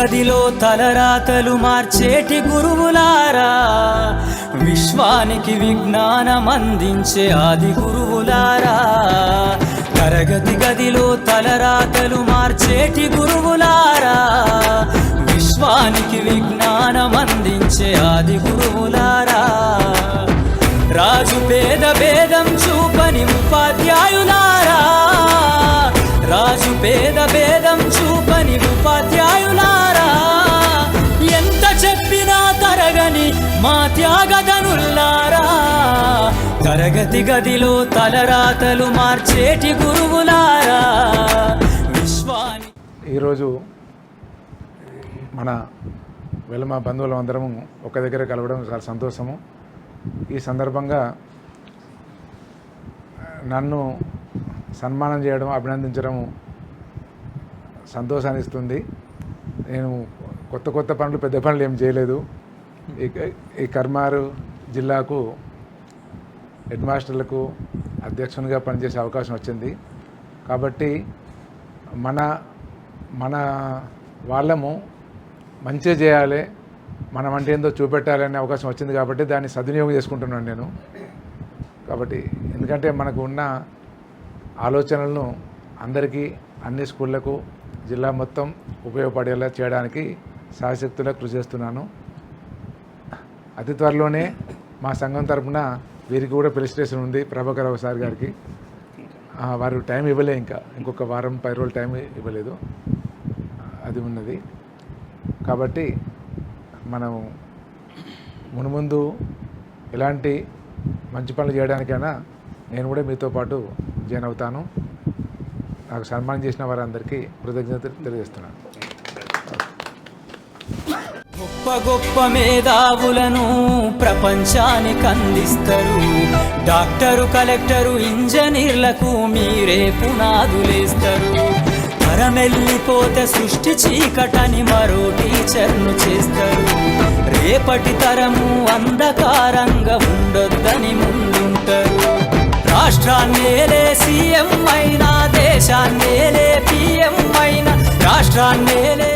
గదిలో తలరాతలు మార్చేటి గురువులారా, విశ్వానికి విజ్ఞానం అందించే ఆది గురువులారా. తరగతి గదిలో తలరాతలు మార్చేటి గురువులారా, విశ్వానికి విజ్ఞానం అందించే ఆది గురువులారా. రాజు పేద భేదం చూపని ఉపాధ్యాయులారా, రాజు పేద భేదం చూపని ఉపాధ్యాయులారా. ఎంత చెప్పినా తరగని మా త్యాగధనులారా, తరగతి గదిలో తలరాతలు మార్చేటి గురువులారా, విశ్వాని. ఈరోజు మన వెలమ బంధువులం అందరము ఒక దగ్గర కలవడం చాలా సంతోషము. ఈ సందర్భంగా నన్ను సన్మానం చేయడం, అభినందించడం సంతోషాన్ని ఇస్తుంది. నేను కొత్త పనులు, పెద్ద పనులు ఏం చేయలేదు. ఈ కర్మారు జిల్లాకు హెడ్ మాస్టర్లకు అధ్యక్షునిగా పనిచేసే అవకాశం వచ్చింది. కాబట్టి మన వాళ్ళము మంచిగా చేయాలి, మనం అంటే ఏందో చూపెట్టాలి అనే అవకాశం వచ్చింది. కాబట్టి దాన్ని సద్వినియోగం చేసుకుంటున్నాను నేను. కాబట్టి ఎందుకంటే మనకు ఉన్న ఆలోచనలను అందరికీ, అన్ని స్కూళ్లకు, జిల్లా మొత్తం ఉపయోగపడేలా చేయడానికి శాయశక్తులా కృషి చేస్తున్నాను. అతి త్వరలోనే మా సంఘం తరఫున వీరికి కూడా ఫెలిసిటేషన్ ఉంది ప్రభాకర్ రావు సార్ గారికి. వారు టైం ఇవ్వలే, ఇంకొక వారం 10 రోజులు టైం ఇవ్వలేదు, అది ఉన్నది. కాబట్టి మనం మునుముందు ఎలాంటి మంచి పనులు చేయడానికైనా నేను కూడా మీతో పాటు జాయిన్ అవుతాను. నాకు సన్మానం చేసిన వారందరికీ కృతజ్ఞతలు తెలియజేస్తున్నాను. గొప్ప గొప్ప మేధావులను ప్రపంచానికి అందిస్తారు. డాక్టరు, కలెక్టరు, ఇంజనీర్లకు మీరే పునాదులేస్తారు. తరమెల్లిపోతే సృష్టి చీకటని మరో టీచర్ను చేస్తారు. రేపటి తరము అంధకారంగా ఉండొద్దని ముందుంటారు. రాష్ట్రాన్నేలే సీఎం అయినా, దేశాన్నేలే పీఎం అయినా, రాష్ట్రాన్నేలే